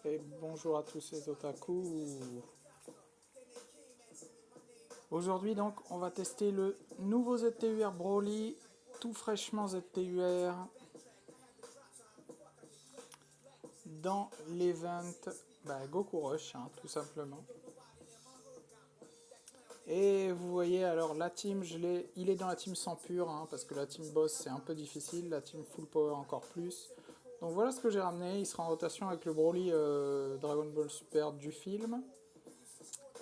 Et bonjour à tous les otaku. Aujourd'hui donc on va tester le nouveau ZTUR Broly, tout fraîchement ZTUR dans l'event Goku Rush, tout simplement. Et vous voyez alors la team, il est dans la team sans pur, parce que la team boss c'est un peu difficile, la team full power encore plus. Donc voilà ce que j'ai ramené, il sera en rotation avec le Broly Dragon Ball Super du film.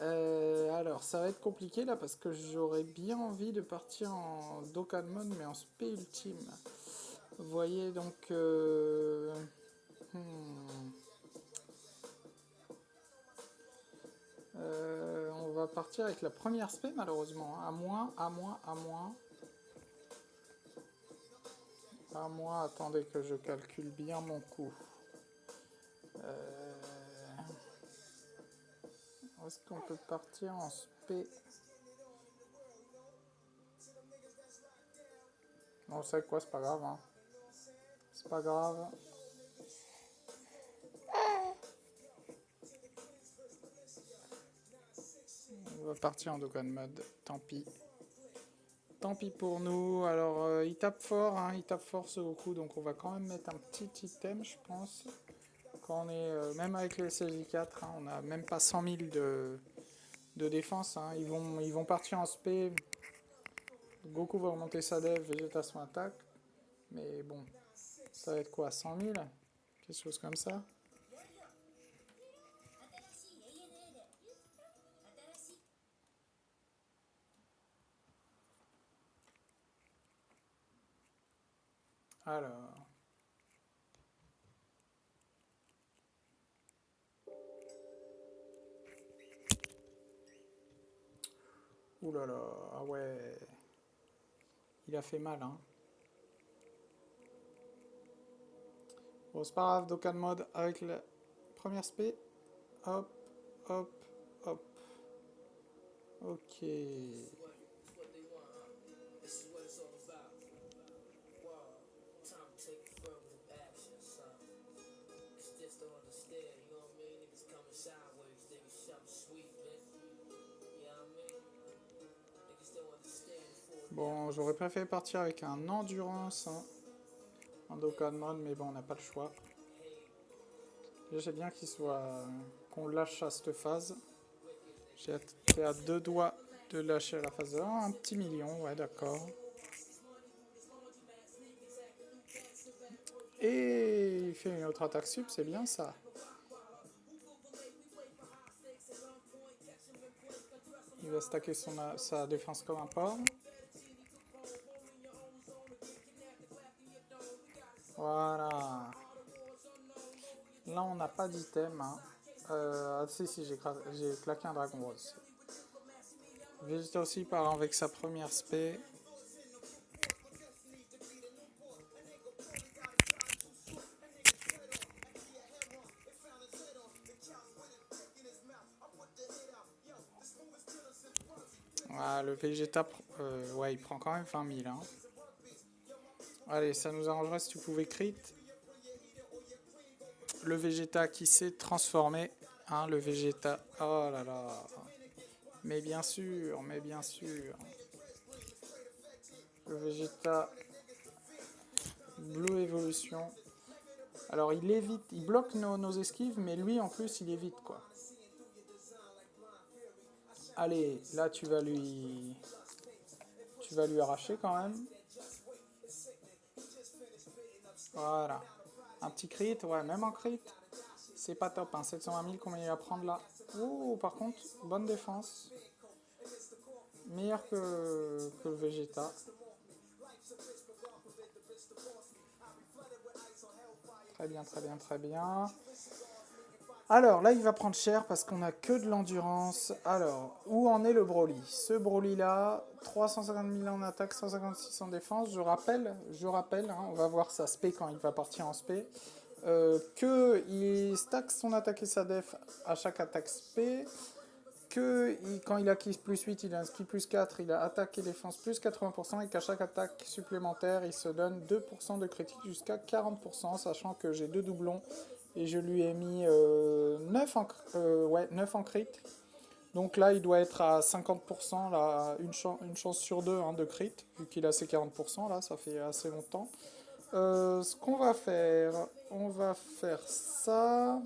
Alors, ça va être compliqué là parce que j'aurais bien envie de partir en Dokkan Mode mais en spé ultime. Vous voyez donc. On va partir avec la première spé malheureusement. À moins, à moins, à moins. À moins, attendez que je calcule bien mon coup. Est-ce qu'on peut partir en spé? Non, c'est quoi, c'est pas grave. C'est pas grave. On va partir en Dokkan Mode, tant pis. Tant pis pour nous. Alors, il tape fort, il tape fort ce Goku, donc on va quand même mettre un petit item, je pense. Quand on est, même avec les SLJ4, on n'a même pas 100 000 de défense. Ils vont partir en spé. Goku va augmenter sa dev, Vegeta son attaque. Mais bon, ça va être quoi, 100 000? Quelque chose comme ça. Alors. Ouh là là, ah ouais. Il a fait mal, Bon, c'est pas grave, Dokkan Mode avec la première spé. Hop, hop, hop. Ok. Bon, j'aurais préféré partir avec un endurance en Dokkan Mode, mais bon, on n'a pas le choix. J'ai bien qu'on lâche à cette phase. J'étais à deux doigts de lâcher à la phase 1. Un petit million, ouais, d'accord. Et il fait une autre attaque sub, c'est bien ça. Il va stacker sa défense comme un porc. Voilà. Là, on n'a pas d'item. Si, j'ai claqué un Dragon Rose. Vegeta aussi part avec sa première spé. Ah, le Vegeta, ouais, il prend quand même 20 000. Allez, ça nous arrangerait si tu pouvais crit. Le Vegeta qui s'est transformé. Le Vegeta. Oh là là. Mais bien sûr, mais bien sûr. Le Vegeta Blue Evolution. Alors il évite, il bloque nos esquives, mais lui en plus il évite quoi. Allez, là tu vas lui arracher quand même. Voilà. Un petit crit, ouais, même en crit, c'est pas top. 720 000, combien il va prendre là? Oh, par contre, bonne défense. Meilleur que le Vegeta. Très bien, très bien, très bien. Alors là, il va prendre cher parce qu'on a que de l'endurance. Alors, où en est le Broly? Ce Broly là, 350 000 en attaque, 156 en défense. Je rappelle, on va voir sa spé quand il va partir en spé. Qu'il stack son attaque et sa def à chaque attaque spé. Quand il a ki plus 8, il a un ski plus 4, il a attaque et défense plus 80%, et qu'à chaque attaque supplémentaire, il se donne 2% de critique jusqu'à 40%, sachant que j'ai deux doublons Et je lui ai mis 9 ouais, 9 en crit. Donc là, il doit être à 50%, là, une chance sur deux hein, de crit, vu qu'il a ses 40%, là, ça fait assez longtemps. Ce qu'on va faire, on va faire ça.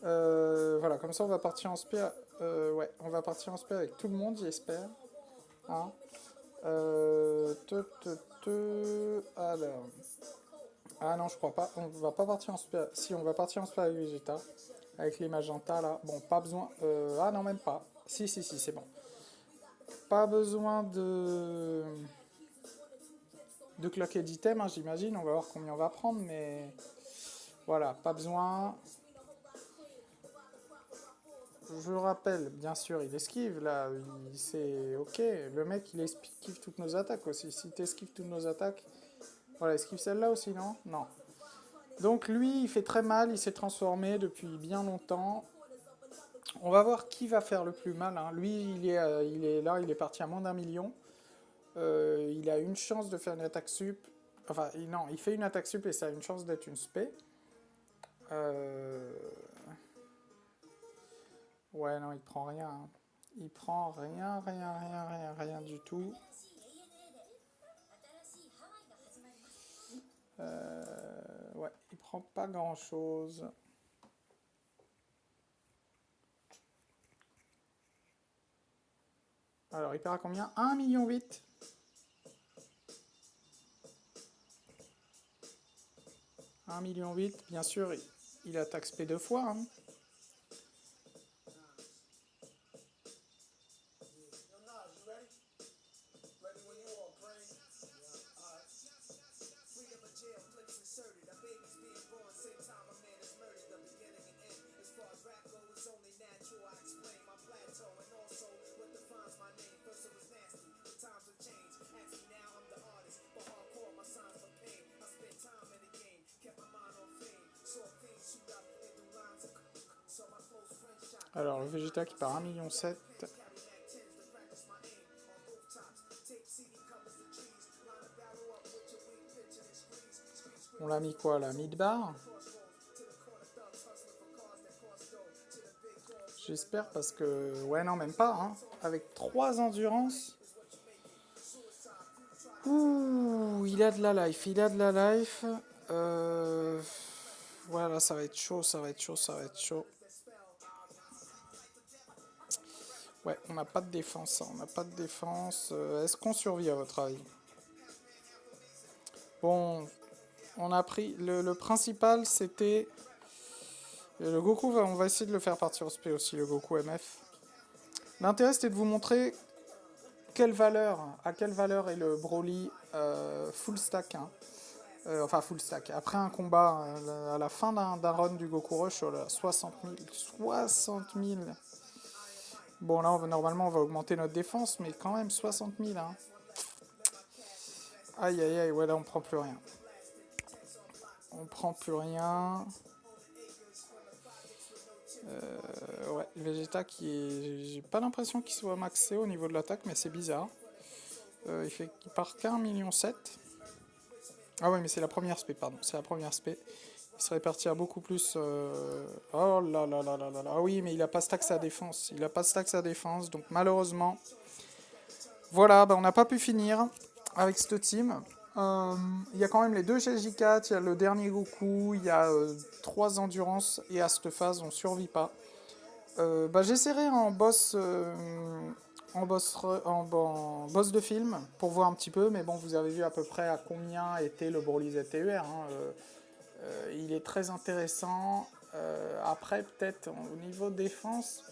Voilà, comme ça, on va partir en spé. Ouais, on va partir en spé avec tout le monde, j'espère. Hein. Alors. Ah non, je crois pas. On va pas partir en spé. Si, on va partir en spé avec Vegeta. Avec les magenta là. Bon, pas besoin. Ah non, même pas. Si, si, si, c'est bon. Pas besoin de cloquer d'items, hein, j'imagine. On va voir combien on va prendre, mais voilà, pas besoin. Je le rappelle, bien sûr, il esquive là. C'est ok. Le mec, il esquive toutes nos attaques aussi. Si tu esquives toutes nos attaques. Voilà, esquive celle-là aussi, non? Non. Donc lui, il fait très mal. Il s'est transformé depuis bien longtemps. On va voir qui va faire le plus mal. Hein. Lui, il est là, il est parti à moins d'1 million. Il a une chance de faire une attaque sup. Enfin, non, il fait une attaque sup et ça a une chance d'être une spé. Ouais, non, il prend rien. Hein. Il prend rien, rien, rien, rien, rien du tout. Ouais, il prend pas grand chose. Alors, il perd à combien? 1,8 million. 1,8 million, bien sûr, il attaque spé 2 fois. Hein. Alors, le Vegeta qui part 1,7 million. On l'a mis quoi là? Mid-bar? J'espère parce que... Ouais, non, même pas. Hein. Avec 3 endurances. Ouh, il a de la life. Il a de la life. Voilà, ça va être chaud, ça va être chaud, ça va être chaud. Ouais, on n'a pas de défense. Hein, on n'a pas de défense. Est-ce qu'on survit à votre avis? Bon, on a pris... Le principal, c'était... Le Goku, on va essayer de le faire partir au SP aussi, le Goku MF. L'intérêt, c'était de vous montrer à quelle valeur est le Broly full stack. Hein. Enfin, full stack. Après un combat, à la fin d'un run du Goku Rush, oh là, 60 000. 60 000. Bon, là, normalement, on va augmenter notre défense, mais quand même 60 000. Hein. Aïe, aïe, aïe, ouais, là, on prend plus rien. On prend plus rien. Ouais, Vegeta qui est... J'ai pas l'impression qu'il soit maxé au niveau de l'attaque, mais c'est bizarre. Il part qu'à 1,7 million. Ah ouais, mais c'est la première spé, pardon. C'est la première spé. Il serait parti à beaucoup plus... Oh là là là là là là. Ah oui, mais il a pas stack sa défense. Il a pas stack sa défense, donc malheureusement... Voilà, bah on n'a pas pu finir avec cette team. Il y a quand même les 2 GJ4, il y a le dernier Goku, il y a 3 endurances, et à cette phase, on survit pas. Bah, j'essaierai en boss de film pour voir un petit peu, mais bon, vous avez vu à peu près à combien était le Broly ZTUR. Hein, il est très intéressant. Après, peut-être au niveau défense,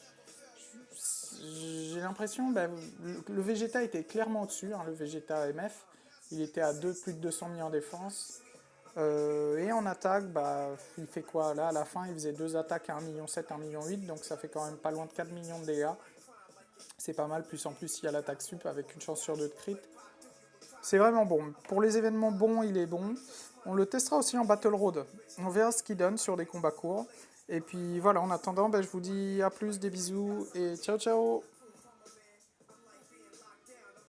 j'ai l'impression que le Vegeta était clairement au-dessus, hein, le Vegeta MF. Il était à plus de 200 000 en défense. Et en attaque, bah, il fait quoi? Là, à la fin, il faisait 2 attaques à 1,7 million, 1,8 million, donc ça fait quand même pas loin de 4 millions de dégâts. C'est pas mal, plus en plus, il y a l'attaque sup avec une chance sur 2 de crit. C'est vraiment bon. Pour les événements bons, il est bon. On le testera aussi en Battle Road. On verra ce qu'il donne sur des combats courts. Et puis voilà, en attendant, bah, je vous dis à plus, des bisous et ciao ciao.